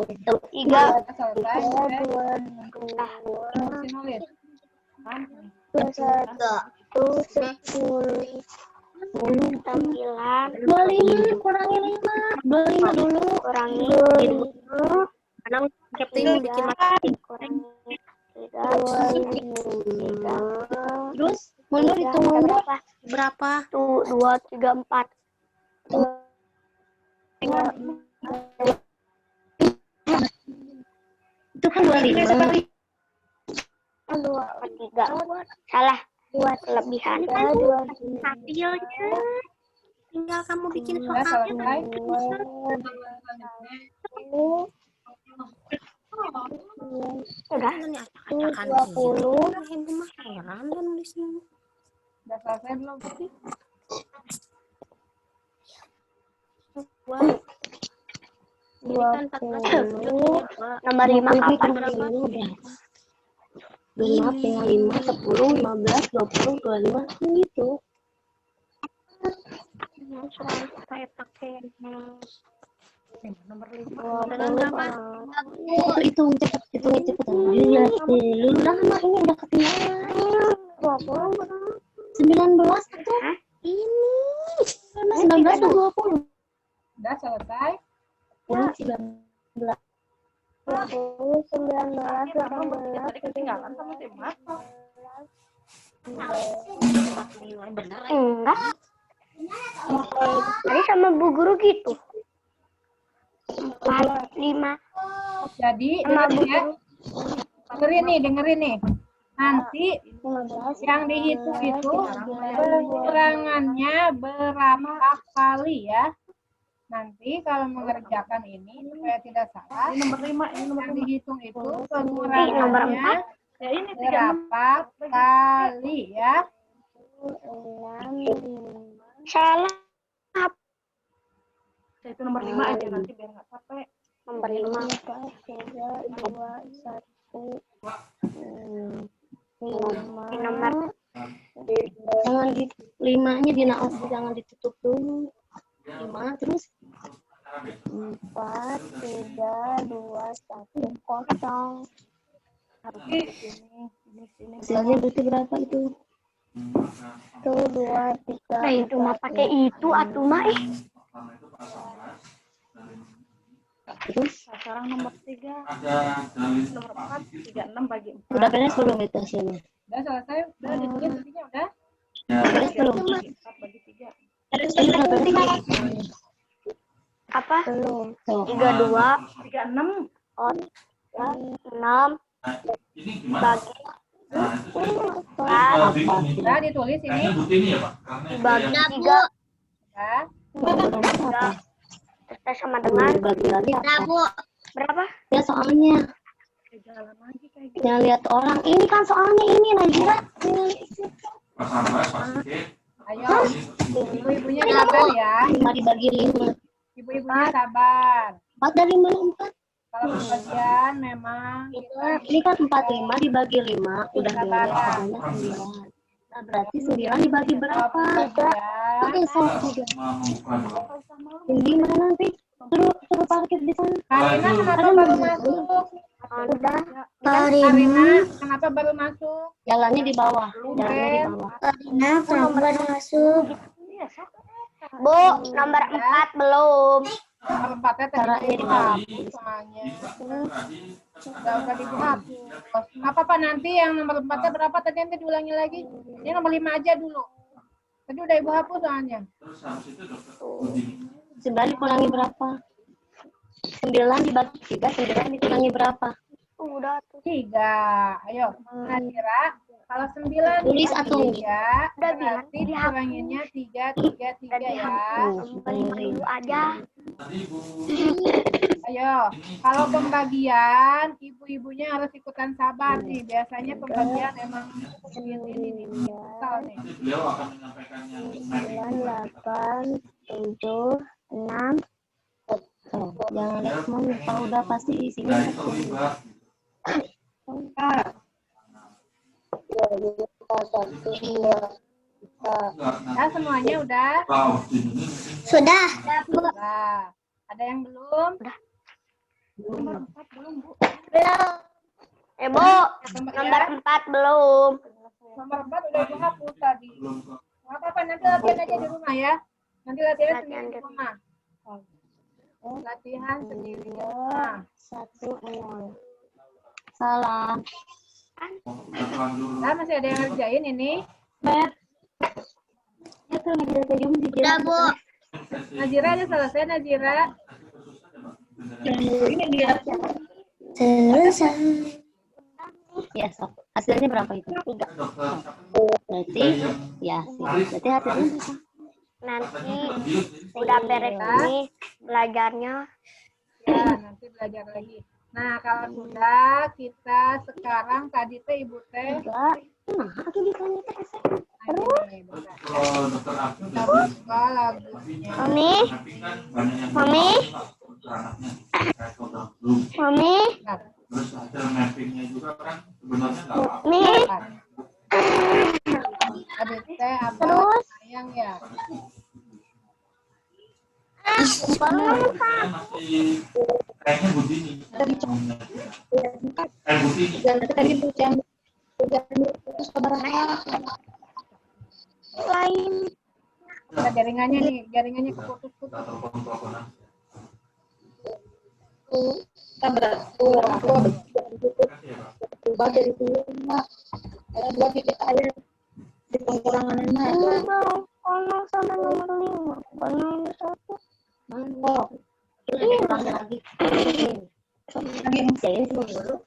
Selesai. Masih nulis. Satu 10. 25 kurangi 5. 25 dulu. Kurangi 5. Karena ini bikin kurangi 3. Terus mundur hitung mundur berapa? Tuh 2 3 4. Itu kan 25. 3. Salah. 2 kelebihan. Hasilnya tinggal kamu bikin Sudah soalnya. selesai. Udah. 20. Sudah selesai belum? Putih? Nomor 5 kapan berapa? 5 tinggal 5, 10, 15, 20, 25 gitu. saya pakai nomor 5. Itu cepet, cepet. Iya, lu udah sama ini udah ketinggalan. 19 tuh. Ini 19 tuh 20. Sudah selesai. 19. 19, Tadi ketinggalan sama tema. enggak. Tadi sama Bu Guru gitu. 4, 5. Jadi Sama Bu dengerin ya. Guru. Dengerin nih. Nanti 15. yang dihitung itu pengurangannya berapa kali ya. Nanti kalau mengerjakan ini supaya tidak salah, Ini nomor 5, ini nomor yang 5. dihitung itu nomor pengurangannya 4. Ya ini 36. berapa kali ya. Salah. Itu nomor 5 aja nanti biar nggak capek. Nomor 5. 3, 2, 1. Nomor. Jangan di 5-nya jangan ditutup dulu. 5 terus 4, 3, 2, 1 kosong. Hasilnya berarti berapa itu? Tuh 2, 3. Nah itu mah pakai itu atuh mah Terus Sekarang nomor 3. Nomor 4, 36 bagi 4. udah beres belum itu hasilnya? Udah selesai, udah ditulis intinya udah. Beres belum? 4 bagi 3. Apa? 32 36. 6 bagi Udah ditulis ini. dibagi 3 Ya. terus sama dengan Rabu. berapa? Ya soalnya Jalan lagi kayak gitu. jangan lihat orang ini kan soalnya ini Najira. Ayo, ibu-ibunya sabar ya. 5 dibagi 5. Ibu-ibunya sabar. 4 dari 5 4. Kalau pembagian memang kita Ini kan 45 dibagi 5 udah Sabar. beres hasilnya 9. Nah, berarti 9 dibagi berapa? ya. Oke, salah juga. Ini mana nanti? Suruh parkir di sana. Karina kenapa baru masuk? Udah. Karina kenapa baru masuk? Jalannya di bawah. Jalannya di bawah. Karina kenapa baru masuk? Bu, nomor 4 belum. Nomor 4-nya tadi dihapus soalnya. Udah dihapus. Nggak apa-apa nanti yang nomor 4-nya berapa tadi nanti diulangi lagi. Ini nomor 5 aja dulu. Tadi udah Ibu hapus soalnya. 9 dikurangi berapa? 9 dibagi 3, 9 dikurangi berapa? Udah tuh. 3. Ayo, Nazira. Kalau 9 Tulis dibagi atau 3, udah berarti dikuranginnya 3, 3, 3 ya. 5.000 aja. Ayo, kalau pembagian, ibu-ibunya harus ikutan sabar nih. Biasanya pembagian emang ini susah nih. Beliau akan menyampaikannya. 9, 8, 7, 6. Jangan lihat semuanya. Kalau udah pasti isinya. Ya, semuanya udah? Sudah. Nah, ada yang belum? Belum. Bu, nomor 4 belum. Nomor 4 udah Ibu hapus tadi. Nggak apa-apa, nanti latihan aja di rumah ya. Nanti latihan sendiri di rumah. Latihan sendiri di rumah. 1, 0. Salah. Nah, masih ada yang ngerjain ini. Udah, Bu. Najira udah selesai, Najira. Selesai. Ya, sok. Hasilnya berapa itu? 3. Berarti, ya, berarti hasilnya berapa? Nanti udah beres ini belajarnya. Ya, nanti belajar lagi. Nah, kalau sudah, kita sekarang tadi teh Ibu teh. Nah, aku ditanya terus. Kalau dokter Abdul Kita buka lagunya. Mami, Mami, Mami, terus hasil mappingnya juga kan sebenarnya nggak apa-apa. Mami. Adik teh apa? Terus? Sayang ya. Masih kayaknya Budini. Budini. Tadi yang terus Lain. Nah, jaringannya nih, jaringannya keputus-putus. Kita telepon-teleponan. berubah dari rumah. Ada 2 titik air di pengurangan enak. Kalau sama nomor 5, bukan nomor 1. Oh, Ini kurang lagi. lagi Jadi semua dulu.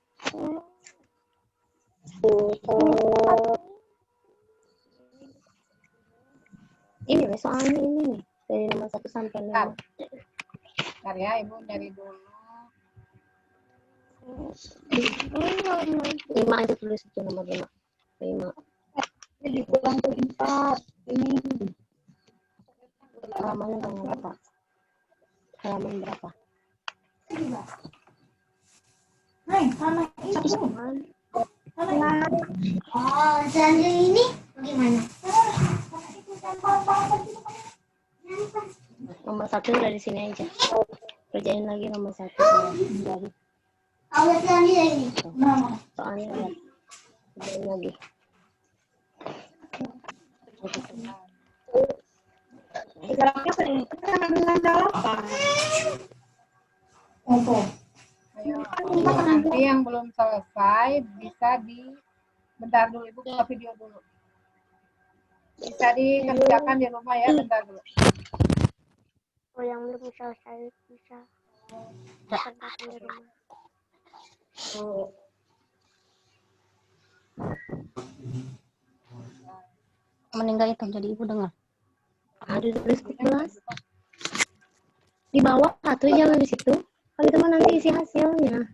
Ini nih, soalnya ini nih. Dari nomor 1 sampai 5. Bentar ya, Ibu nyari dulu. 5 aja tulis itu nomor 5. 5. ini dikurang ke 4. Ini Halamannya berapa? Halaman berapa? Oh, selanjutnya ini gimana? Nomor 1 dari sini aja. Kerjain lagi nomor 1. Dari Oh, selanjutnya ini. soalnya lihat. Kerjain lagi. sekarangnya sering kita dengan jawaban. Ayo, nanti yang belum selesai bisa bentar dulu, Ibu buka video dulu. Bisa dikerjakan di rumah ya, bentar dulu. Oh, yang belum selesai bisa. Kerjakan di rumah. Meninggal itu jadi ibu dengar. Ada tulis 14. Di bawah satu jangan di situ. Kalau itu mah nanti isi hasilnya.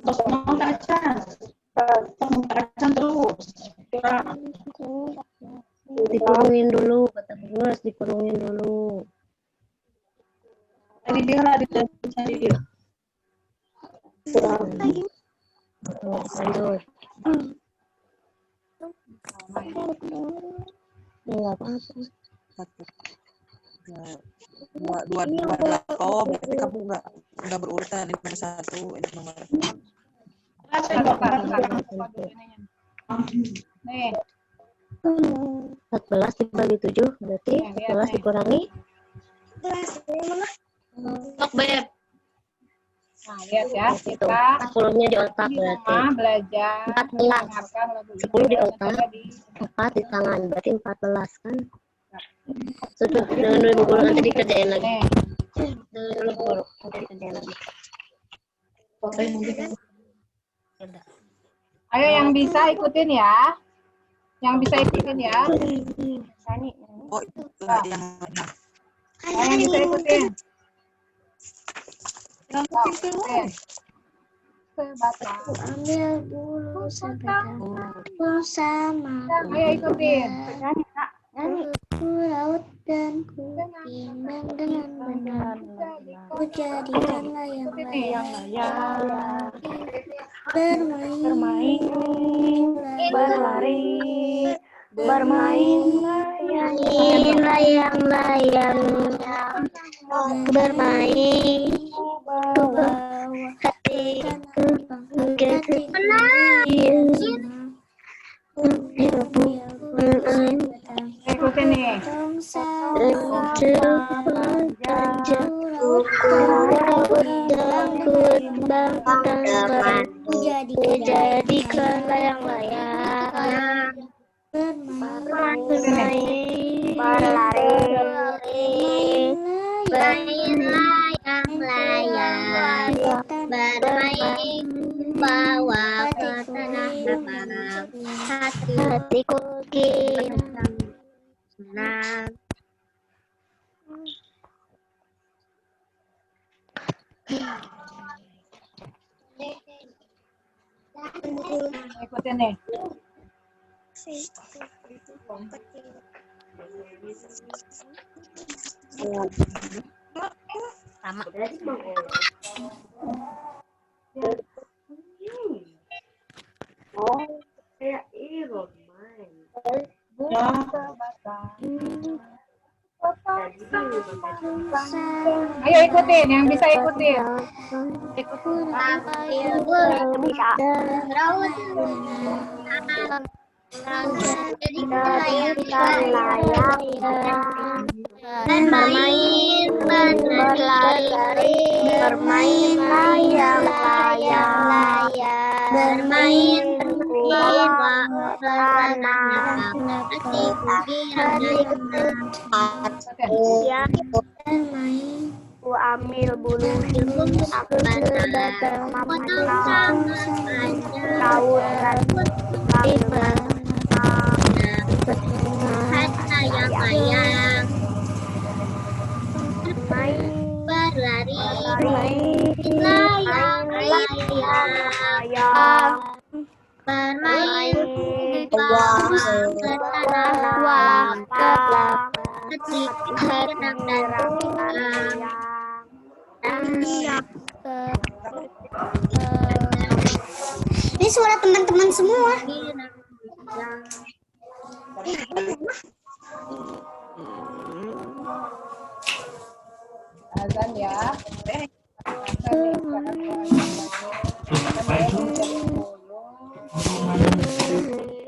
Terus mengkacan terus. Dikurungin dulu, kata Bu, harus dikurungin dulu. Tadi dia lah dicari dia. Lanjut. Enggak apa-apa. Dua. Oh, berarti kamu nggak berurutan. Ini nomor 1, ini nomor. Nih, 14 dibagi 7 berarti 14 dikurangi. Sok, Beb. Nah, lihat ya, Itu kita 10-nya di otak di berarti. rumah belajar 14. mendengarkan lagu 10 di ini otak, ada di 4 di tangan, berarti 14 kan? Jangan dulu guru, nanti dikerjain lagi. nih. Dulu guru, nanti dikerjain lagi. Ayo yang bisa ikutin ya. Yang bisa ikutin ya. Oh, itu yang Ayo yang bisa ikutin. Ikutin. Sebatang. Ambil bulu sebatang bersama. Ayo ikutin. Ku laut dan ku timbang dengan benar. Ku jadikan layang-layang bermain, berlari, bermain layang-layang, bermain hatiku Ikutin nih. Jadikan layang-layang bermain, bermain layang-layang, bermain bawa ke tanah lapang, hatiku kini senang. Ikutin nih. Ayo ikutin, yang bisa ikutin. Bermain, berlari, bermain layang-layang, bermain bawa tanah, ku ambil bulu sebatang, potong daun layang-layang, berlari, layang-layang, bermain ke tanah lapang, ini suara teman-teman semua. Azan ya.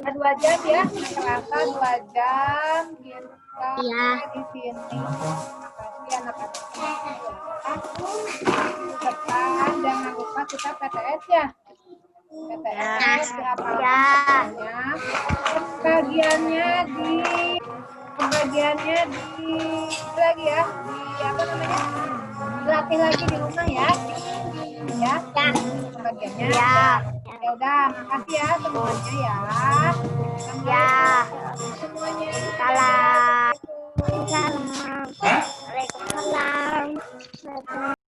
Nah, 2 jam ya, terasa 2 jam kita di sini. Makasih anak-anak serta jangan lupa kita PTS ya. PTS pembagiannya lagi ya, di apa namanya, latih lagi di rumah ya, pembagiannya ya udah, makasih ya semuanya ya, semuanya Salam. Waalaikumsalam.